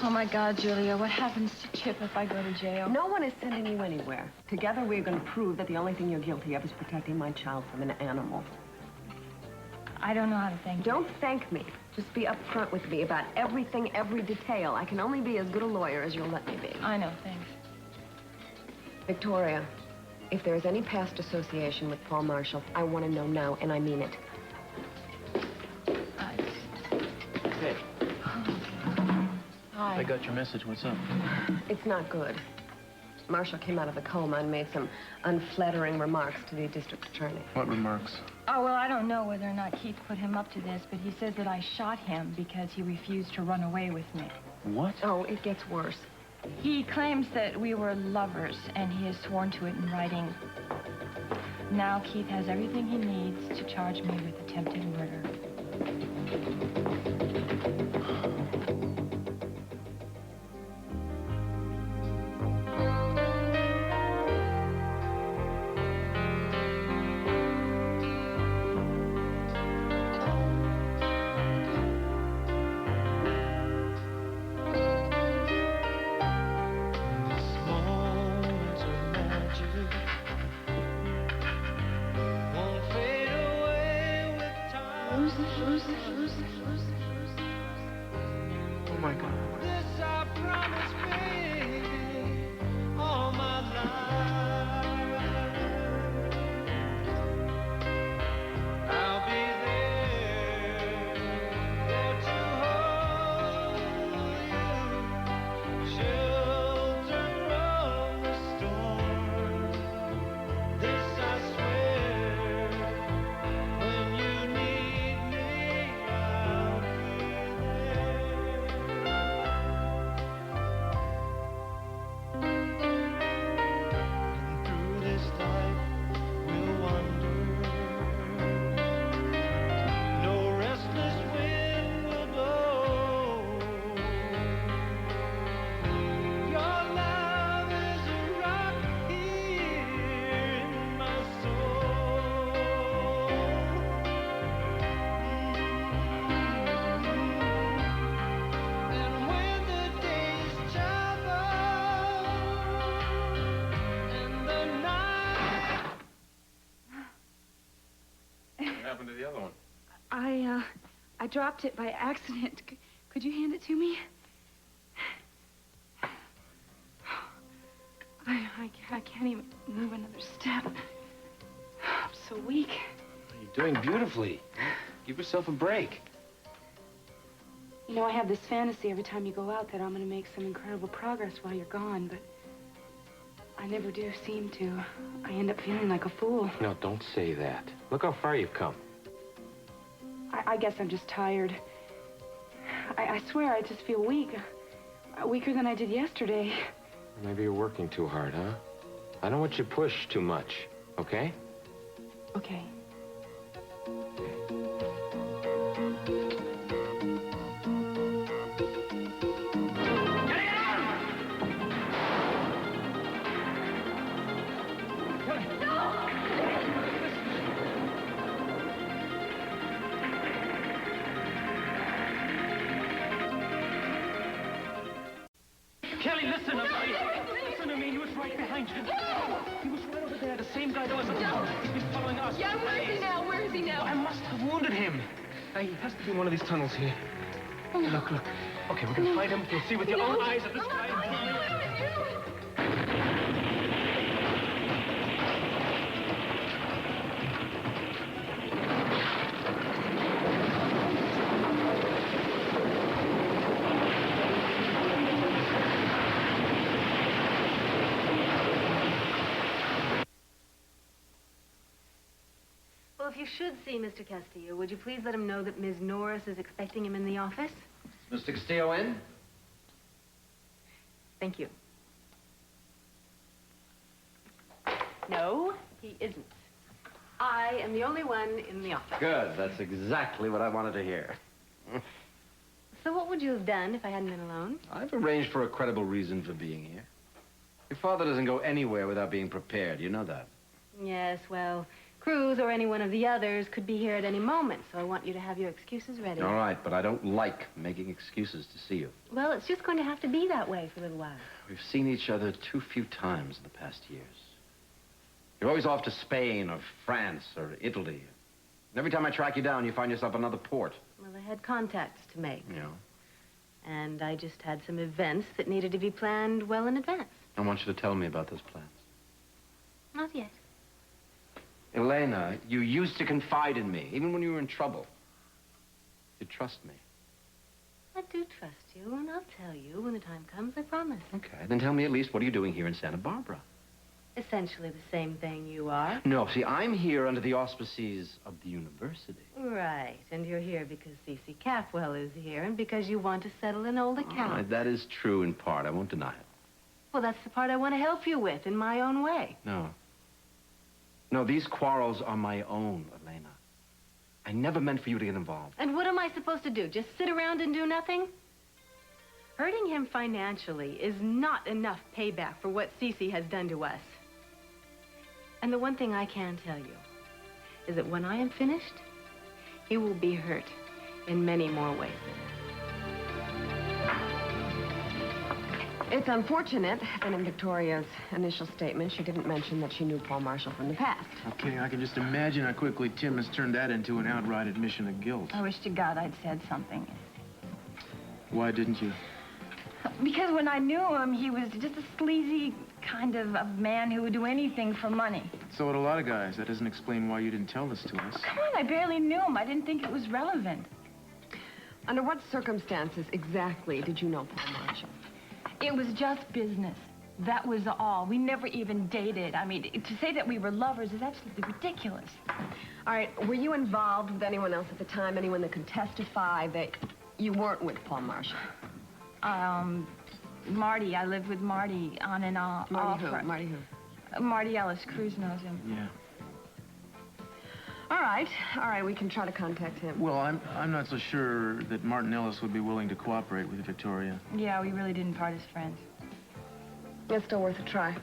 Oh, my God, Julia, what happens to Chip if I go to jail? No one is sending you anywhere. Together, we're going to prove that the only thing you're guilty of is protecting my child from an animal. I don't know how to thank you. Don't thank me. Just be upfront with me about everything, every detail. I can only be as good a lawyer as you'll let me be. I know, thanks. Victoria, if there is any past association with Paul Marshall, I want to know now, and I mean it. Hey. Hi. I got your message. What's up? It's not good. Marshall came out of the coma and made some unflattering remarks to the district attorney. What remarks? Oh, well, I don't know whether or not Keith put him up to this, but he says that I shot him because he refused to run away with me. What? Oh, it gets worse. He claims that we were lovers, and he has sworn to it in writing. Now Keith has everything he needs to charge me with attempted murder. Oh, my God. This I promise me all my life. I'll be there to hold you, shelter from the storm. This I swear, when you need me, I'll be there. Through this life we'll wander. No restless wind will blow. Your love is a rock here in my soul. And when the days travel and the night. What happened to the other one? I dropped it by accident. Could you hand it to me? I can't even move another step. I'm so weak. You're doing beautifully. Give yourself a break. You know, I have this fantasy every time you go out that I'm going to make some incredible progress while you're gone, but I never do seem to. I end up feeling like a fool. No, don't say that. Look how far you've come. I guess I'm just tired. I swear I just feel weak. Weaker than I did yesterday. Maybe you're working too hard, huh? I don't want you to push too much, okay? Okay. Kelly, listen to me. Listen to me. He was right behind you. He was right over there. The same guy that was. He's been following us. Yeah, where is he now? Where is he now? I must have wounded him. He has to be in one of these tunnels here. Look, look. Okay, we're gonna find him. You'll see with your own eyes that this guy. Well, if you should see Mr. Castillo, would you please let him know that Ms. Norris is expecting him in the office? Mr. Castillo in? Thank you. No, he isn't. I am the only one in the office. Good. That's exactly what I wanted to hear. So what would you have done if I hadn't been alone? I've arranged for a credible reason for being here. Your father doesn't go anywhere without being prepared. You know that. Yes, well, Cruz or any one of the others could be here at any moment, so I want you to have your excuses ready. All right, but I don't like making excuses to see you. Well, it's just going to have to be that way for a little while. We've seen each other too few times in the past years. You're always off to Spain or France or Italy. And every time I track you down, you find yourself another port. Well, I had contacts to make. Yeah. And I just had some events that needed to be planned well in advance. I want you to tell me about those plans. Not yet. Elena, you used to confide in me, even when you were in trouble. You trust me. I do trust you, and I'll tell you when the time comes, I promise. Okay, then tell me at least, what are you doing here in Santa Barbara? Essentially the same thing you are. No, see, I'm here under the auspices of the university. Right, and you're here because C.C. Capwell is here, and because you want to settle an old account. Right, that is true in part. I won't deny it. Well, that's the part I want to help you with in my own way. No. No, these quarrels are my own, Elena. I never meant for you to get involved. And what am I supposed to do? Just sit around and do nothing? Hurting him financially is not enough payback for what Cece has done to us. And the one thing I can tell you is that when I am finished, he will be hurt in many more ways. It's unfortunate that in Victoria's initial statement, she didn't mention that she knew Paul Marshall from the past. Okay, I can just imagine how quickly Tim has turned that into an outright admission of guilt. I wish to God I'd said something. Why didn't you? Because when I knew him, he was just a sleazy kind of a man who would do anything for money. So would a lot of guys. That doesn't explain why you didn't tell this to us. Come on, I barely knew him. I didn't think it was relevant. Under what circumstances exactly did you know Paul Marshall? It was just business. That was all. We never even dated. I mean, to say that we were lovers is absolutely ridiculous. All right, were you involved with anyone else at the time? Anyone that could testify that you weren't with Paul Marshall? Marty. I lived with Marty on and off. Marty who? Marty who? Marty Ellis. Cruz knows him. Yeah. All right, we can try to contact him. Well, I'm not so sure that Martin Ellis would be willing to cooperate with Victoria. Yeah, we really didn't part as friends. It's still worth a try.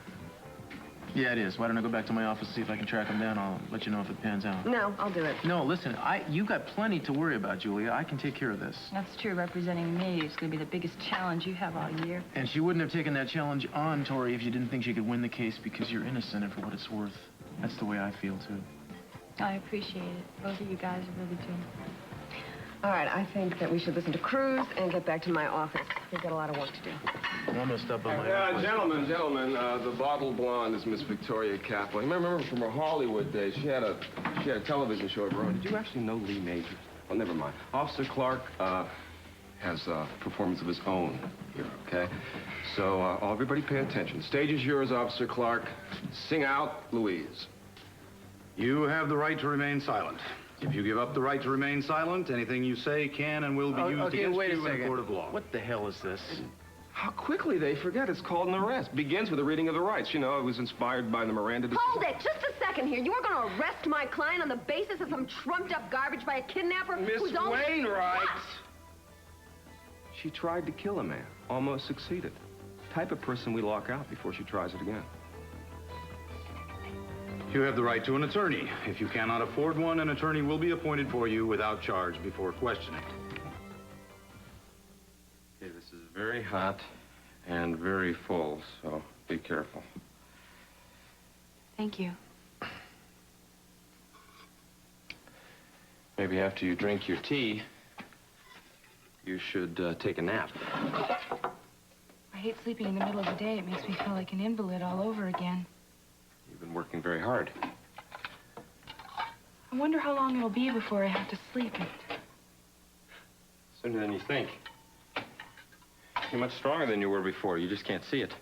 Yeah, it is. Why don't I go back to my office, see if I can track him down? I'll let you know if it pans out. No, I'll do it. No, listen, you got plenty to worry about, Julia. I can take care of this. That's true. Representing me is going to be the biggest challenge you have all year. And she wouldn't have taken that challenge on, Tori, if you didn't think she could win the case because you're innocent, and for what it's worth. That's the way I feel, too. I appreciate it. Both of you guys really do. All right, I think that we should listen to Cruz and get back to my office. We've got a lot of work to do. I'm gonna stop on my Gentlemen, the bottle blonde is Miss Victoria Kaplan. You remember from her Hollywood days, she had a television show of her own. Did you actually know Lee Majors? Oh, never mind. Officer Clark has a performance of his own here, okay? So, everybody pay attention. Stage is yours, Officer Clark. Sing out, Louise. You have the right to remain silent. If you give up the right to remain silent, anything you say can and will be used against you in a court of law. What the hell is this? How quickly they forget it's called an arrest. Begins with the reading of the rights. You know, it was inspired by the Miranda decision. Hold it! Just a second here. You are going to arrest my client on the basis of some trumped-up garbage by a kidnapper Miss who's only... Wainwright! What? She tried to kill a man. Almost succeeded. Type of person we lock out before she tries it again. You have the right to an attorney. If you cannot afford one, an attorney will be appointed for you without charge before questioning. Okay, this is very hot and very full, so be careful. Thank you. Maybe after you drink your tea, you should take a nap. I hate sleeping in the middle of the day. It makes me feel like an invalid all over again. You've been working very hard. I wonder how long it'll be before I have to sleep. Sooner than you think. You're much stronger than you were before. You just can't see it.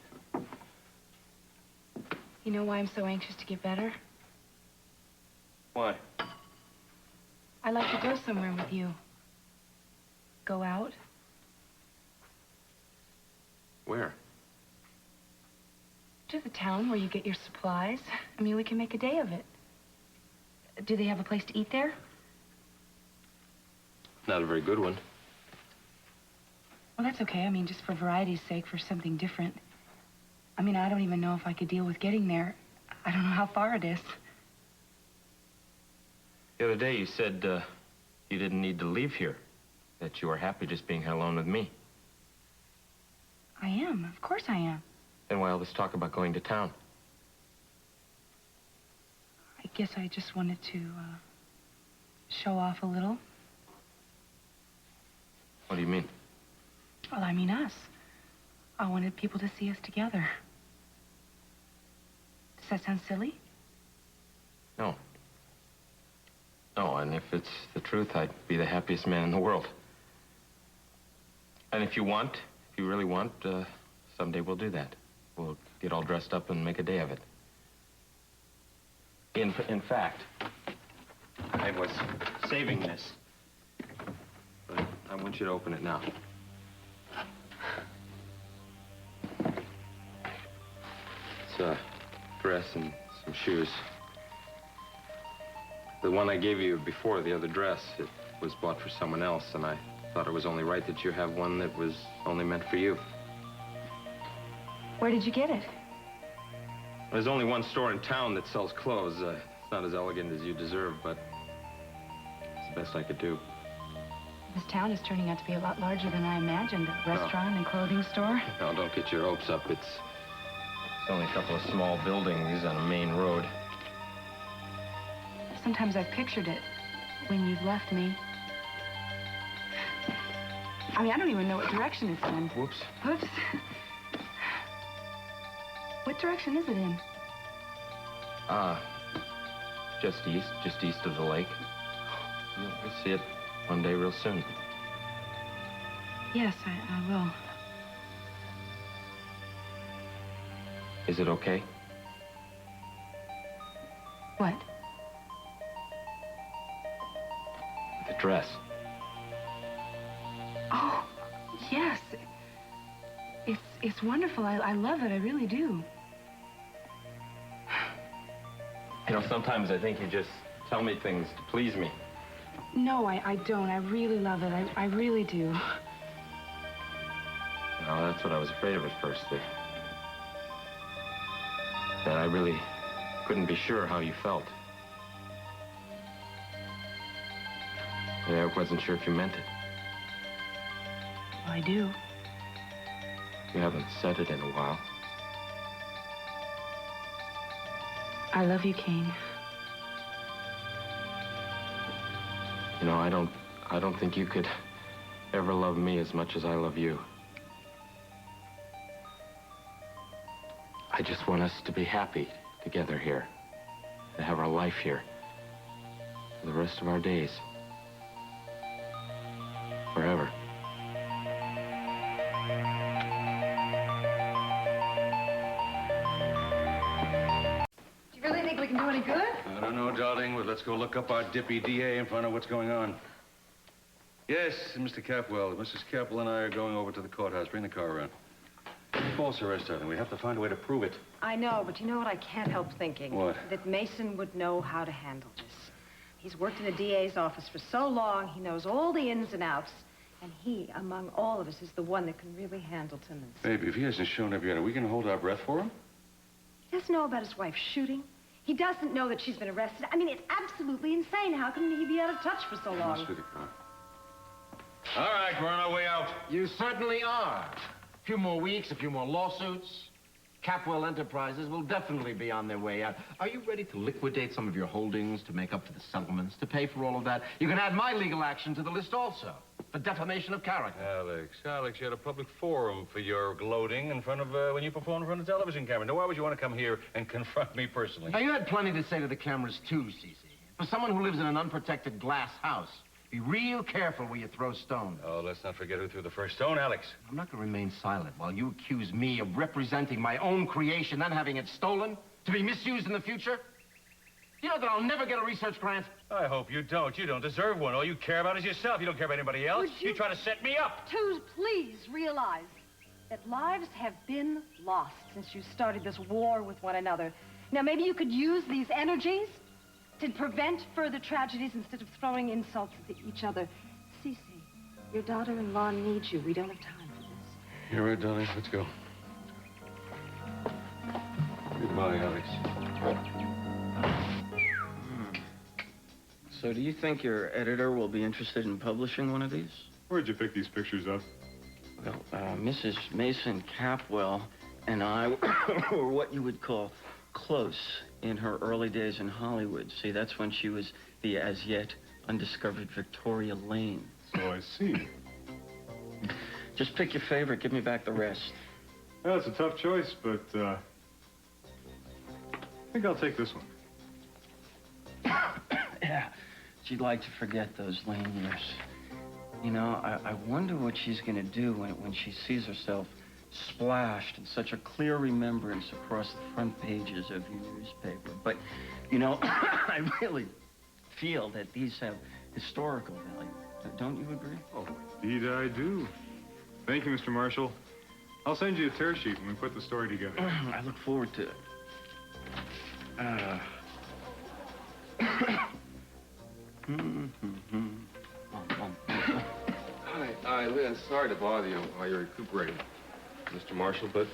You know why I'm so anxious to get better? Why? I'd like to go somewhere with you. Go out. Where? To the town where you get your supplies. I mean, we can make a day of it. Do they have a place to eat there? Not a very good one. Well, that's okay. I mean, just for variety's sake, for something different. I mean, I don't even know if I could deal with getting there. I don't know how far it is. The other day you said you didn't need to leave here, that you were happy just being here alone with me. I am. Of course I am. Then why all this talk about going to town? I guess I just wanted to show off a little. What do you mean? Well, I mean us. I wanted people to see us together. Does that sound silly? No. No, and if it's the truth, I'd be the happiest man in the world. And if you really want, someday we'll do that. We'll get all dressed up and make a day of it. In fact, I was saving this. But I want you to open it now. It's a dress and some shoes. The one I gave you before, the other dress, it was bought for someone else, and I thought it was only right that you have one that was only meant for you. Where did you get it? There's only one store in town that sells clothes. It's not as elegant as you deserve, but it's the best I could do. This town is turning out to be a lot larger than I imagined. A restaurant and clothing store. No, don't get your hopes up. It's only a couple of small buildings on a main road. Sometimes I've pictured it when you've left me. I mean, I don't even know what direction it's in. Whoops. Whoops. What direction is it in? Just east of the lake. You'll see it one day real soon. Yes, I will. Is it okay? What? The dress. Oh, yes. It's wonderful. I love it. I really do. You know, sometimes I think you just tell me things to please me. No, I don't. I really love it. I really do. No, that's what I was afraid of at first. That I really couldn't be sure how you felt. I wasn't sure if you meant it. Well, I do. You haven't said it in a while. I love you, Kane. You know, I don't think you could ever love me as much as I love you. I just want us to be happy together here, to have our life here for the rest of our days. Forever. Do you really think we can do any good? I don't know, darling, but let's go look up our dippy DA and find out what's going on. Yes, Mr. Capwell. Mrs. Capwell and I are going over to the courthouse. Bring the car around. False arrest, darling. We have to find a way to prove it. I know, but you know what I can't help thinking? What? That Mason would know how to handle this. He's worked in the DA's office for so long, he knows all the ins and outs. And he, among all of us, is the one that can really handle Timmons. Baby, if he hasn't shown up yet, are we going to hold our breath for him? He doesn't know about his wife shooting. He doesn't know that she's been arrested. I mean, it's absolutely insane. How can he be out of touch for so long? Let's do the car. All right, we're on our way out. You certainly are. A few more weeks, a few more lawsuits. Capwell Enterprises will definitely be on their way out. Are you ready to liquidate some of your holdings to make up for the settlements, to pay for all of that? You can add my legal action to the list also, for defamation of character. Alex, you had a public forum for your gloating in front of, when you performed in front of the television camera. Now, why would you want to come here and confront me personally? Now, you had plenty to say to the cameras, too, Cece. For someone who lives in an unprotected glass house, be real careful where you throw stones. Oh, let's not forget who threw the first stone, Alex. I'm not going to remain silent while you accuse me of representing my own creation, then having it stolen to be misused in the future. You know that I'll never get a research grant? I hope you don't. You don't deserve one. All you care about is yourself. You don't care about anybody else. You try to set me up. To please realize that lives have been lost since you started this war with one another. Now, maybe you could use these energies to prevent further tragedies instead of throwing insults at each other. Cece, your daughter-in-law needs you. We don't have time for this. You're right, darling. Let's go. Goodbye, Alex. So do you think your editor will be interested in publishing one of these? Where'd you pick these pictures up? Well, Mrs. Mason Capwell and I were what you would call close in her early days in Hollywood. See, that's when she was the as yet undiscovered Victoria Lane. So I see. Just pick your favorite. Give me back the rest. Well, it's a tough choice, but I think I'll take this one. Yeah, she'd like to forget those Lane years. You know, I wonder what she's going to do when she sees herself splashed in such a clear remembrance across the front pages of your newspaper. But, you know, I really feel that these have historical value. Don't you agree? Oh, indeed I do. Thank you, Mr. Marshall. I'll send you a tear sheet when we put the story together. I look forward to it. Hi, Liz. Sorry to bother you while you're recuperating, Mr. Marshall, but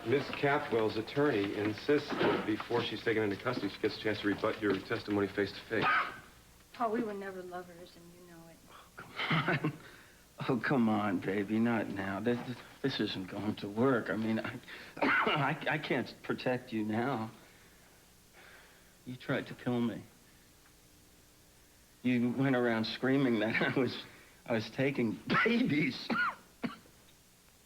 Miss Capwell's attorney insists that before she's taken into custody, she gets a chance to rebut your testimony face to face. Oh, we were never lovers, and you know it. Come on. Oh, come on, baby. Not now. This isn't going to work. I mean, I can't protect you now. You tried to kill me. You went around screaming that I was taking babies.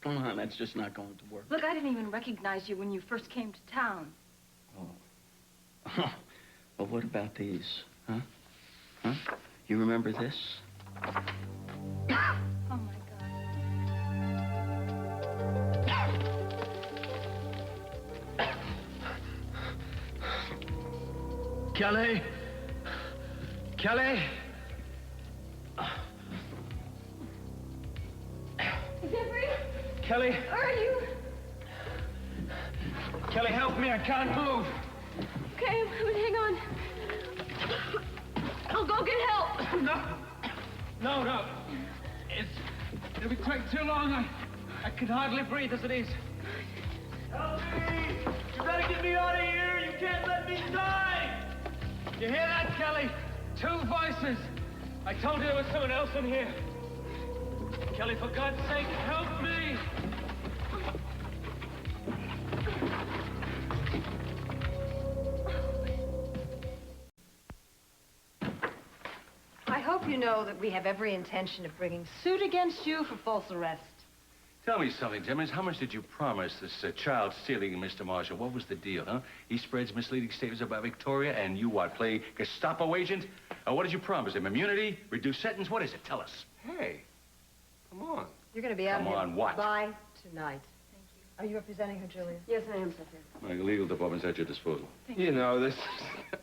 Come on, that's just not going to work. Look, I didn't even recognize you when you first came to town. Oh. Well, what about these? Huh? Huh? You remember this? Oh, my God. Kelly? Kelly? Jeffrey? Kelly? Where are you? Kelly, help me. I can't move. Okay, hang on. I'll go get help. No. It'll be quite too long. I can hardly breathe as it is. Help me! You better get me out of here. You can't let me die. You hear that, Kelly? 2 voices. I told you there was someone else in here. Kelly, for God's sake, help me! I hope you know that we have every intention of bringing suit against you for false arrest. Tell me something, Timmons. How much did you promise this child stealing Mr. Marshall? What was the deal, huh? He spreads misleading statements about Victoria, and you, what, play Gestapo agent? What did you promise him? Immunity? Reduced sentence? What is it? Tell us. Hey, come on. You're going to be out Come of here on, what? by tonight. Thank you. Are you representing her, Julia? Yes, I am, Secretary. My legal department's at your disposal. You know, this,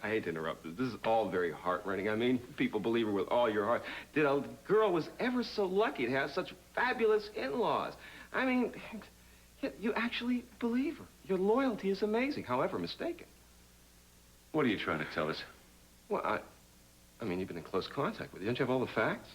I hate to interrupt, but this is all very heart-rending. I mean, people believe her with all your heart. That a girl was ever so lucky to have such fabulous in-laws. I mean, you actually believe her. Your loyalty is amazing, however mistaken. What are you trying to tell us? Well, I mean, you've been in close contact with her. Don't you have all the facts?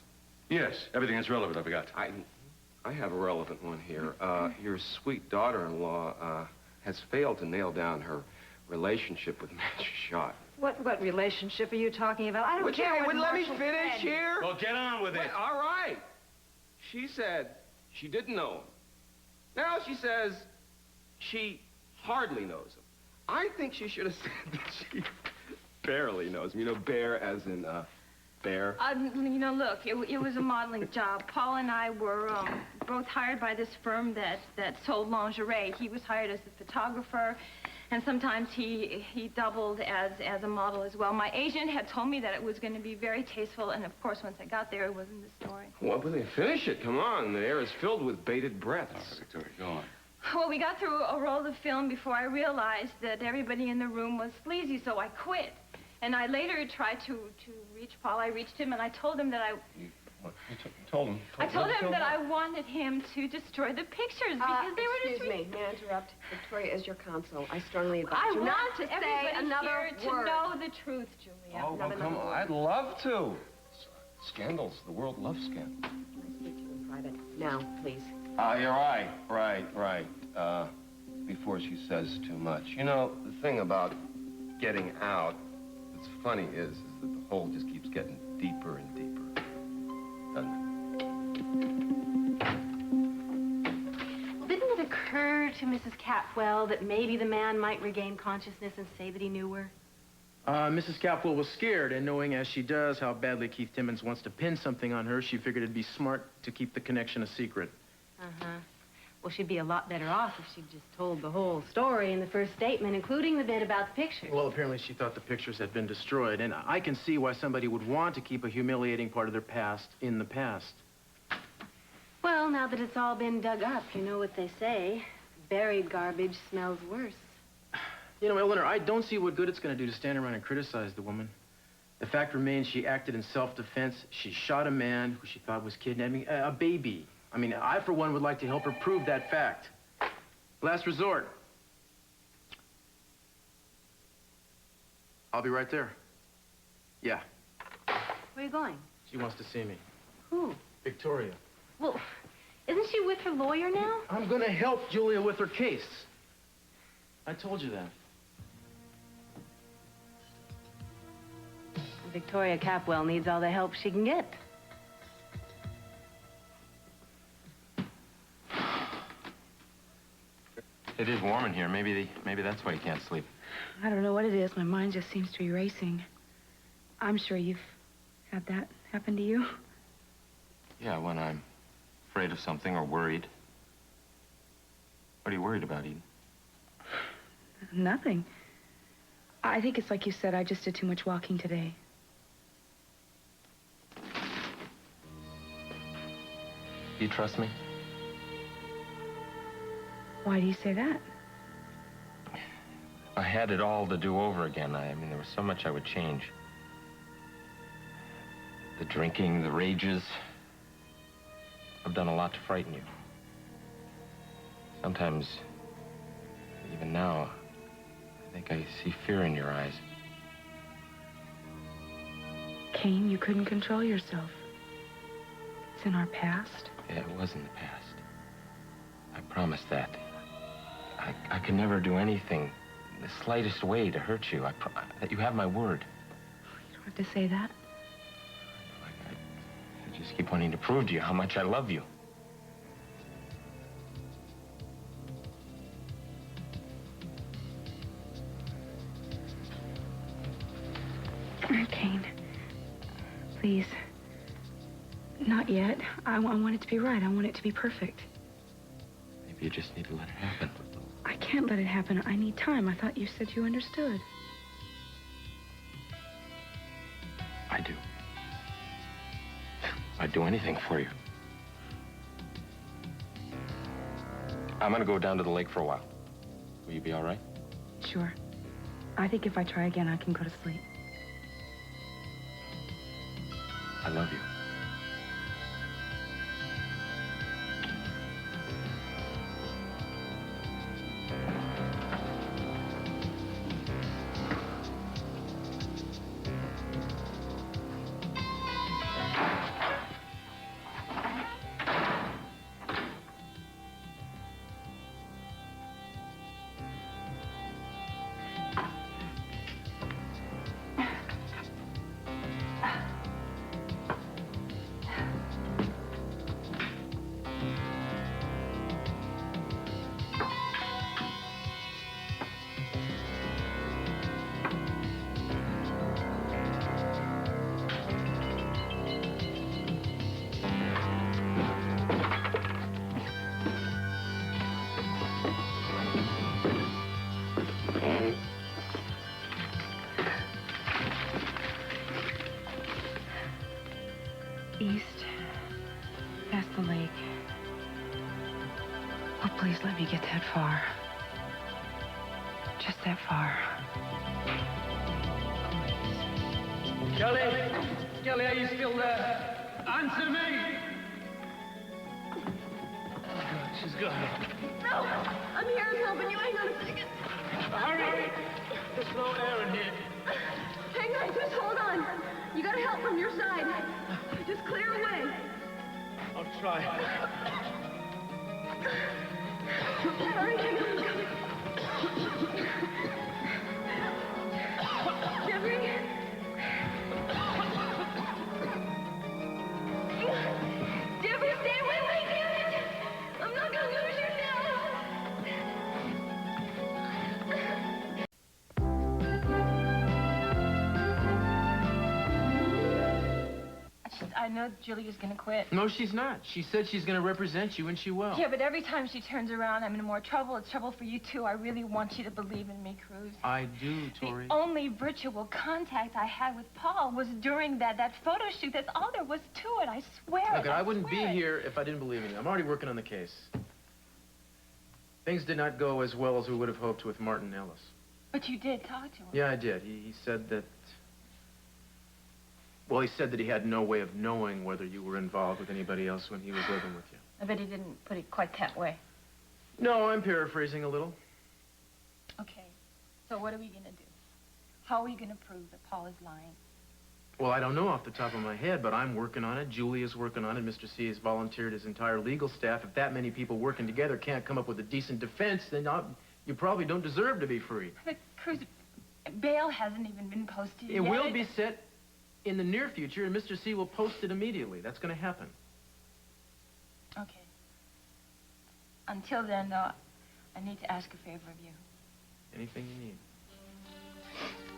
Yes, everything that's relevant, I forgot. I have a relevant one here. Your sweet daughter-in-law has failed to nail down her relationship with Master Shot. What relationship are you talking about? I don't care what let me Marshall finish said. here. Well, get on with it. Wait, all right. She said she didn't know him. Now she says she hardly knows him. I think she should have said that she barely knows him. You know, bear as in bear. You know, look, it was a modeling job. Paul and I were both hired by this firm that sold lingerie. He was hired as a photographer, and sometimes he doubled as a model as well. My agent had told me that it was going to be very tasteful, and of course, once I got there, it wasn't the story. Well, but they finish it. Come on. The air is filled with bated breaths. Oh, Victoria, go on. Well, we got through a roll of film before I realized that everybody in the room was sleazy, so I quit. And I later tried to reach Paul. I reached him, and I told him that What? You told him? I told him that I wanted him to destroy the pictures because they were Excuse me, may I interrupt? Victoria is your counsel. I strongly advise I you want not to say everybody another here word. to know the truth, Julia. Oh, well, come on. I'd love to. Scandals. The world loves scandals. I speak to you in private. Now, please. You're right. Right. Before she says too much. You know, the thing about getting out, What's funny is that the hole just keeps getting deeper and deeper, doesn't it? Well, didn't it occur to Mrs. Capwell that maybe the man might regain consciousness and say that he knew her? Mrs. Capwell was scared, and knowing as she does how badly Keith Timmons wants to pin something on her, she figured it'd be smart to keep the connection a secret. Uh-huh. Well, she'd be a lot better off if she'd just told the whole story in the first statement, including the bit about the pictures. Well, apparently she thought the pictures had been destroyed, and I can see why somebody would want to keep a humiliating part of their past in the past. Well, now that it's all been dug up, you know what they say. Buried garbage smells worse. You know, Eleanor, I don't see what good it's going to do to stand around and criticize the woman. The fact remains she acted in self-defense. She shot a man who she thought was kidnapping a baby. I mean, I, for one, would like to help her prove that fact. Last resort. I'll be right there. Yeah. Where are you going? She wants to see me. Who? Victoria. Well, isn't she with her lawyer now? I'm going to help Julia with her case. I told you that. Victoria Capwell needs all the help she can get. It is warm in here. Maybe that's why you can't sleep. I don't know what it is. My mind just seems to be racing. I'm sure you've had that happen to you. Yeah, when I'm afraid of something or worried. What are you worried about, Eden? Nothing. I think it's like you said, I just did too much walking today. Do you trust me? Why do you say that? If I had it all to do over again, I mean, there was so much I would change. The drinking, the rages. I've done a lot to frighten you. Sometimes, even now, I think I see fear in your eyes. Kane, you couldn't control yourself. It's in our past. Yeah, it was in the past. I promised that. I could never do anything, the slightest way to hurt you. That you have my word. You don't have to say that. I just keep wanting to prove to you how much I love you. Kane, please. Not yet. I want it to be right. I want it to be perfect. Maybe you just need to let it happen. I can't let it happen. I need time. I thought you said you understood. I do. I'd do anything for you. I'm gonna go down to the lake for a while. Will you be all right? Sure. I think if I try again, I can go to sleep. I love you. East, past the lake. Oh, please let me get that far. Just that far. Kelly! Kelly, are you still there? Answer me! Oh, God, she's gone. No! I'm here. I'm helping you. Hang on a second. Hurry! There's no air in here. Hang on. Just hold on. You gotta help from your side. Just clear away. I'll try. Hurry, Jeffrey. I know Julia's gonna quit. No, she's not. She said she's gonna represent you, and she will. Yeah, but every time she turns around, I'm in more trouble. It's trouble for you, too. I really want you to believe in me, Cruz. I do, Tori. The only virtual contact I had with Paul was during that photo shoot. That's all there was to it. I swear. Look, I wouldn't be here if I didn't believe in you. I'm already working on the case. Things did not go as well as we would have hoped with Martin Ellis. But you did talk to him. Yeah, I did. He said that... Well, he said that he had no way of knowing whether you were involved with anybody else when he was living with you. I bet he didn't put it quite that way. No, I'm paraphrasing a little. Okay, so what are we gonna do? How are we gonna prove that Paul is lying? Well, I don't know off the top of my head, but I'm working on it. Julia's working on it. Mr. C has volunteered his entire legal staff. If that many people working together can't come up with a decent defense, then you probably don't deserve to be free. But, Cruz, bail hasn't even been posted It yet. will be set in the near future, and Mr. C will post it immediately. That's going to happen. Okay. Until then, though, I need to ask a favor of you. Anything you need.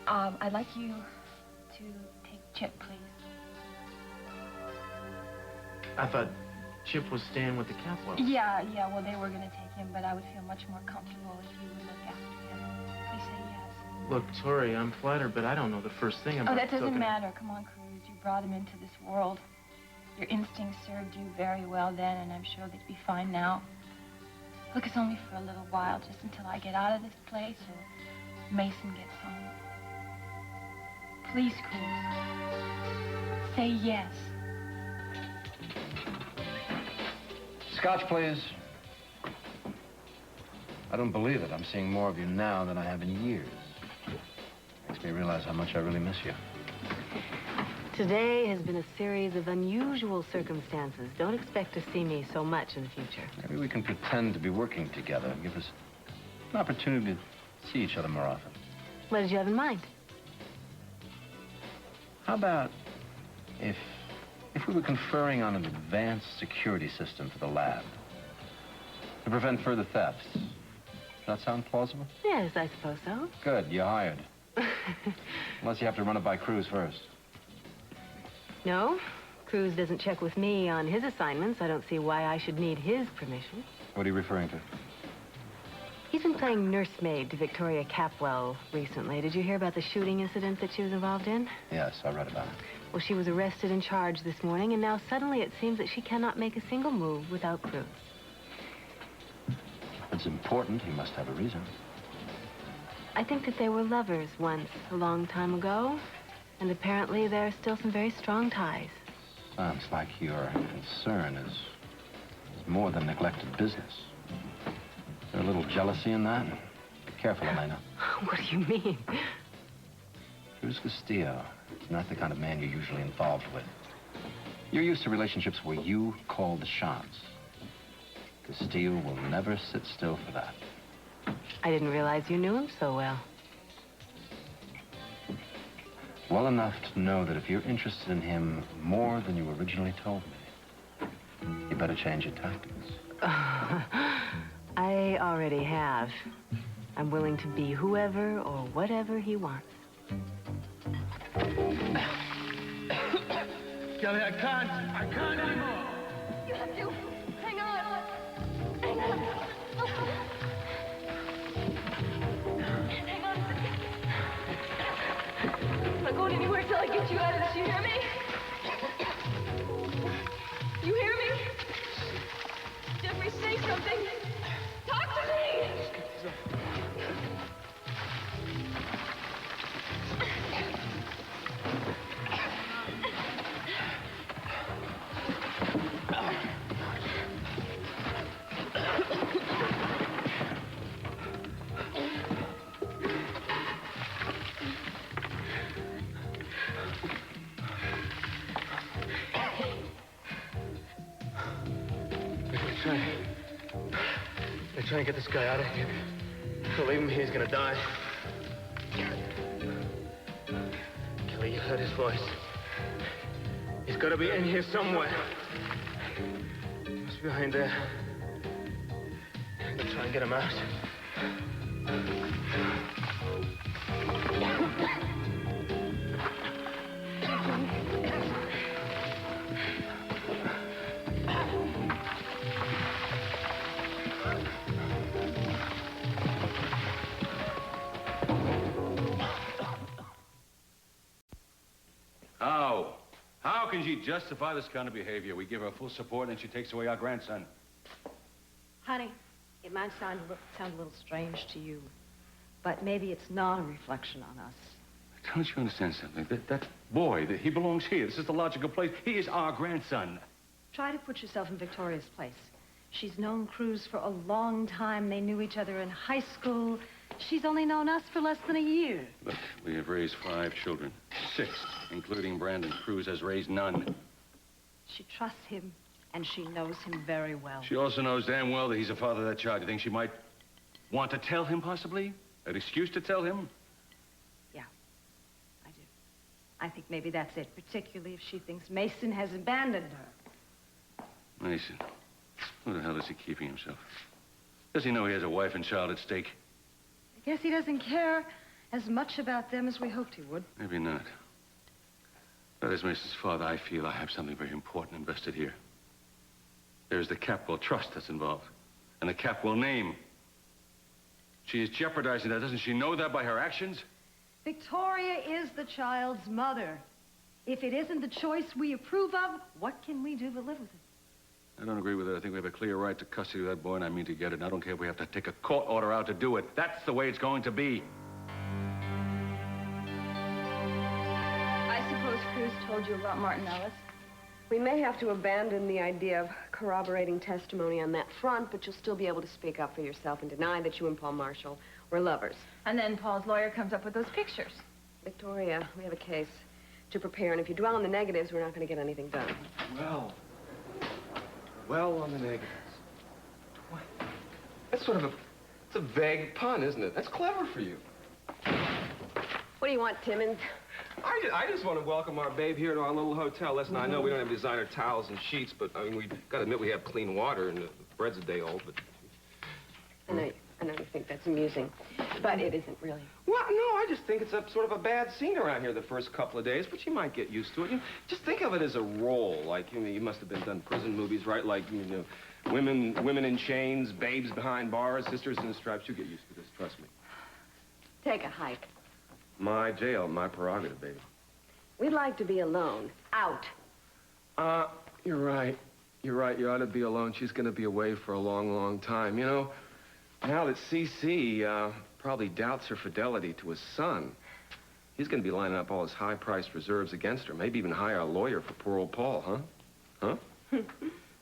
I'd like you to take Chip, please. I thought Chip was staying with the Capwells. Yeah, well, they were going to take him, but I would feel much more comfortable if you would look after him. Please say yes. Look, Tori, I'm flattered, but I don't know the first thing about Oh, that doesn't talking- matter. Come on, Cruz. You brought him into this world. Your instincts served you very well then, and I'm sure they'd be fine now. Look, it's only for a little while, just until I get out of this place or Mason gets home. Please, Cruz. Say yes. Scotch, please. I don't believe it. I'm seeing more of you now than I have in years. Makes me realize how much I really miss you. Today has been a series of unusual circumstances. Don't expect to see me so much in the future. Maybe we can pretend to be working together and give us an opportunity to see each other more often. What did you have in mind? How about if we were conferring on an advanced security system for the lab to prevent further thefts? Does that sound plausible? Yes, I suppose so. Good, you're hired. Unless you have to run it by Cruz first. No, Cruz doesn't check with me on his assignments. I don't see why I should need his permission. What are you referring to? He's been playing nursemaid to Victoria Capwell recently. Did you hear about the shooting incident that she was involved in? Yes, I read about it. Well, she was arrested and charged this morning, and now suddenly it seems that she cannot make a single move without Cruz. If it's important, he must have a reason. I think that they were lovers once, a long time ago, and apparently there are still some very strong ties. Sounds like your concern is more than neglected business. Is there a little jealousy in that? Be careful, Elena. What do you mean? Cruz Castillo is not the kind of man you're usually involved with. You're used to relationships where you call the shots. Castillo will never sit still for that. I didn't realize you knew him so well. Well enough to know that if you're interested in him more than you originally told me, you better change your tactics. I already have. I'm willing to be whoever or whatever he wants. Kelly, I can't anymore. You have to. Hang on. Hang on. Hang on. I'm not going anywhere till I get you out of this. You hear me? You hear me? Jeffrey, say something. Talk to me. They're trying to get this guy out of here. If we leave him here, he's gonna die. Kelly, you heard his voice. He's gotta be in here somewhere. He must be behind there. I'm gonna try and get him out. How? How can she justify this kind of behavior? We give her full support and she takes away our grandson. Honey, it might sound a little strange to you, but maybe it's not a reflection on us. Don't you understand something? That boy, he belongs here. This is the logical place. He is our grandson. Try to put yourself in Victoria's place. She's known Cruz for a long time. They knew each other in high school. She's only known us for less than a year. Look, we have raised 5 children. 6, including Brandon. Cruz has raised none. She trusts him, and she knows him very well. She also knows damn well that he's the father of that child. You think she might want to tell him, possibly? An excuse to tell him? Yeah, I do. I think maybe that's it, particularly if she thinks Mason has abandoned her. Mason. Who the hell is he keeping himself? Does he know he has a wife and child at stake? I guess he doesn't care as much about them as we hoped he would. Maybe not. But as Mason's father, I feel I have something very important invested here. There's the Capwell trust that's involved, and the Capwell name. She is jeopardizing that. Doesn't she know that by her actions? Victoria is the child's mother. If it isn't the choice we approve of, what can we do but live with it? I don't agree with it. I think we have a clear right to custody of that boy, and I mean to get it. And I don't care if we have to take a court order out to do it. That's the way it's going to be. I suppose Cruz told you about Martin Ellis. We may have to abandon the idea of corroborating testimony on that front, but you'll still be able to speak up for yourself and deny that you and Paul Marshall were lovers. And then Paul's lawyer comes up with those pictures. Victoria, we have a case to prepare, and if you dwell on the negatives, we're not going to get anything done. Well, on the negatives. What? That's sort of it's a vague pun, isn't it? That's clever for you. What do you want, Timmons? I just want to welcome our babe here to our little hotel. Listen, I know we don't have designer towels and sheets, but I mean, we've got to admit we have clean water, and the bread's a day old, but... I know you think that's amusing, but it isn't really. Well, no, I just think it's a sort of a bad scene around here the first couple of days, but you might get used to it. You know, just think of it as a role, like, you know, you must have been done prison movies, right? Like, you know, women in chains, babes behind bars, sisters in stripes. You get used to this, trust me. Take a hike. My jail, my prerogative, baby. We'd like to be alone. Out. You're right. You're right. You ought to be alone. She's going to be away for a long, long time. You know, now that C.C. Probably doubts her fidelity to his son, he's going to be lining up all his high-priced reserves against her. Maybe even hire a lawyer for poor old Paul, huh? Huh?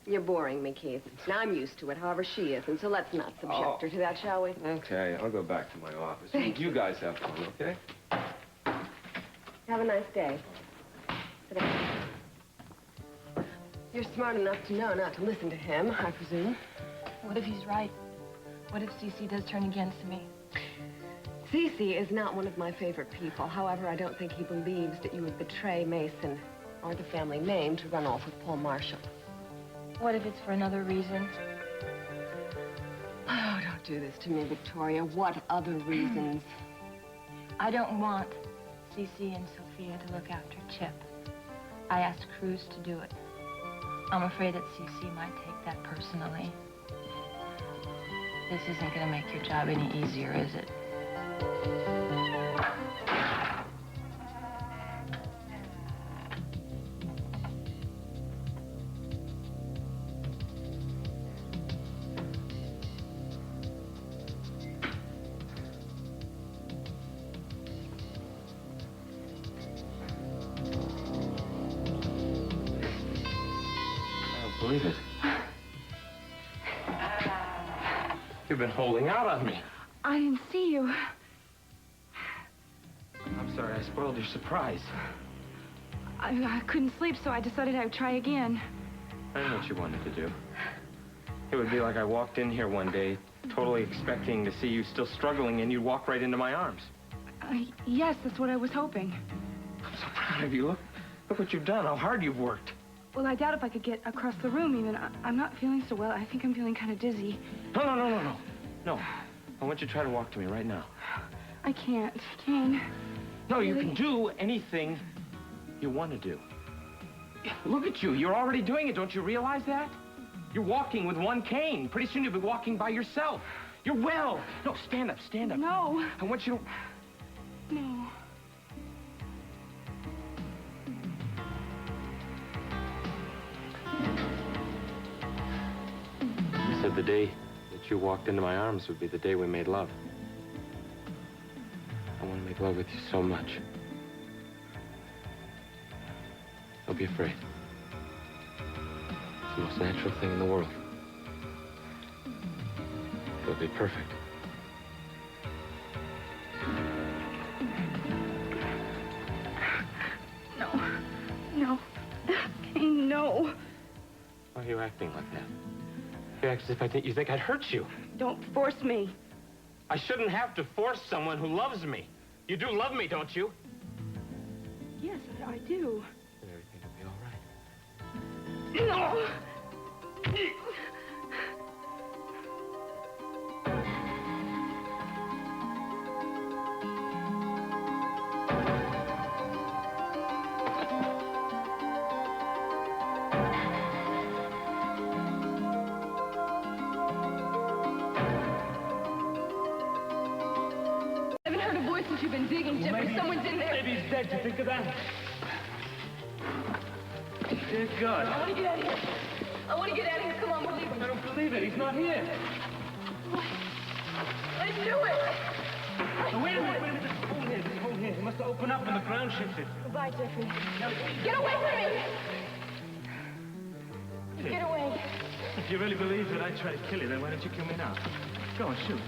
You're boring me, Keith. Now, I'm used to it, however she isn't, so let's not subject her to that, shall we? Okay, I'll go back to my office. Thank you guys have fun, okay? Have a nice day. Sit down. You're smart enough to know not to listen to him, I presume. What if he's right? What if Cece does turn against me? Cece is not one of my favorite people. However, I don't think he believes that you would betray Mason or the family name to run off with Paul Marshall. What if it's for another reason? Oh, don't do this to me, Victoria. What other reasons? I don't want Cece and Sophia to look after Chip. I asked Cruz to do it. I'm afraid that Cece might take that personally. This isn't going to make your job any easier, is it? Believe it. You've been holding out on me. I didn't see you. I'm sorry I spoiled your surprise. I couldn't sleep, so I decided I would try again. I know what you wanted to do. It would be like I walked in here one day, totally expecting to see you still struggling, and you'd walk right into my arms. Yes, that's what I was hoping. I'm so proud of you. Look what you've done, how hard you've worked. Well, I doubt if I could get across the room even. I'm not feeling so well. I think I'm feeling kind of dizzy. No. No. I want you to try to walk to me right now. I can't. Kane. No, you can do anything you want to do. Look at you. You're already doing it. Don't you realize that? You're walking with one cane. Pretty soon you'll be walking by yourself. You're well. No, stand up. Stand up. No. I want you to... No. the day that you walked into my arms would be the day we made love. I want to make love with you so much. Don't be afraid. It's the most natural thing in the world. It'll be perfect. No. No. Kane, no. Why are you acting like that? You act as if you think I'd hurt you. Don't force me. I shouldn't have to force someone who loves me. You do love me, don't you? Yes, I do. Then everything will be all right. No! I haven't heard a voice since you've been digging, Jeffrey. Someone's in there. Maybe he's dead. You think of that? Dear God. I want to get out of here. I want to get out of here. Come on, we're leaving. I don't believe it. He's not here. I knew it. Now, wait a minute. There's a hole here. There's a hole here. He must have opened up when the ground shifted. Goodbye, Jeffrey. Get away from me! Get away. If you really believe that I tried to kill you, then why don't you kill me now? Go on, shoot.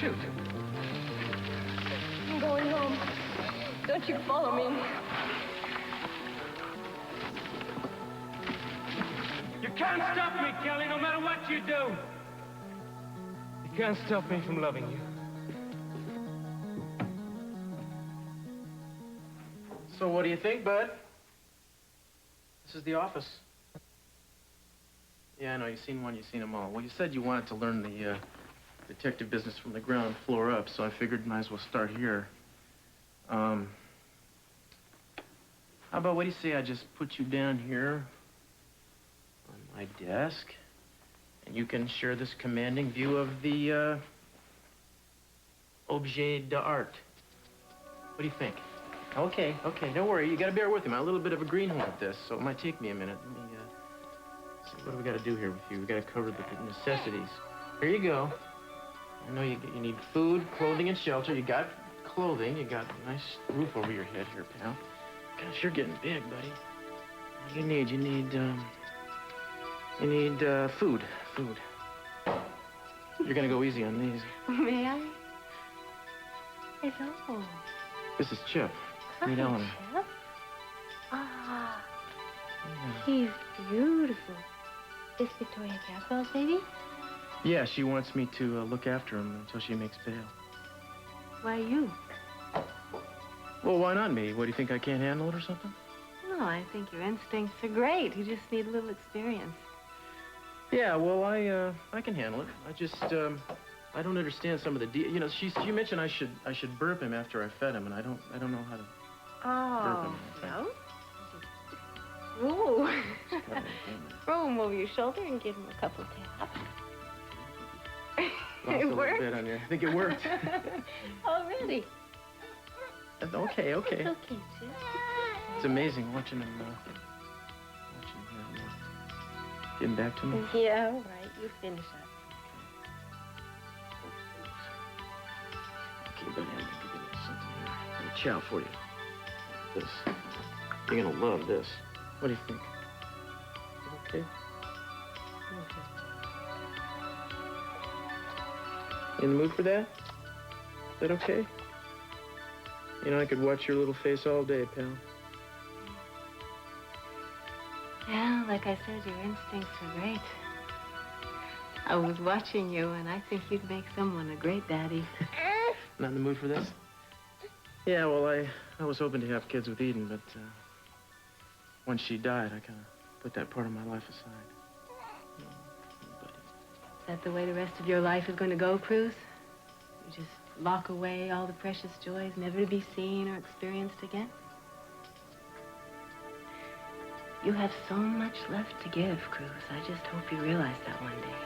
Shoot. I'm going home. Don't you follow me. You can't stop me, Kelly, no matter what you do. You can't stop me from loving you. So what do you think, bud? This is the office. Yeah, I know. You've seen one, you've seen them all. Well, you said you wanted to learn the detective business from the ground floor up, so I figured might as well start here. How about, what do you say I just put you down here on my desk, and you can share this commanding view of the objet d'art. What do you think? Okay, don't worry. You gotta bear with me. I'm a little bit of a greenhorn at this, so it might take me a minute. Let me, see, what do we gotta do here with you? We gotta cover the necessities. Here you go. I know you need food, clothing, and shelter. You got clothing. You got a nice roof over your head here, pal. Gosh, you're getting big, buddy. What do you need? You need food. Food. You're gonna go easy on these. May I? Hello. This is Chip. Meet Hi, Eleanor. Chip. Ah, he's beautiful. Is Victoria Caswell's baby? Yeah, she wants me to look after him until she makes bail. Why you? Well, why not me? What, do you think I can't handle it or something? No, I think your instincts are great. You just need a little experience. Yeah, well, I can handle it. I just, I don't understand some of the you know, she mentioned I should burp him after I fed him, and I don't know how to burp him. No? Ooh. Throw him over your shoulder and give him a couple taps. Lost It a little worked? bit on you. I think it worked. Already? Okay. It's okay, Chip. It's amazing watching him getting back to me. Yeah, all right. You finish up. Okay, buddy, I'm gonna give you something here. I'm gonna chow for you. This. You're gonna love this. What do you think? Okay? Okay. In the mood for that? Is that okay? You know, I could watch your little face all day, pal. Yeah, like I said, your instincts are great. I was watching you, and I think you'd make someone a great daddy. Not in the mood for this? Yeah, well, I was hoping to have kids with Eden, but once she died, I kind of put that part of my life aside. Is that the way the rest of your life is going to go, Cruz? You just lock away all the precious joys, never to be seen or experienced again? You have so much left to give, Cruz. I just hope you realize that one day.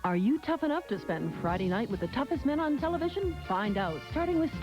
Are you tough enough to spend Friday night with the toughest men on television? Find out, starting with Sting.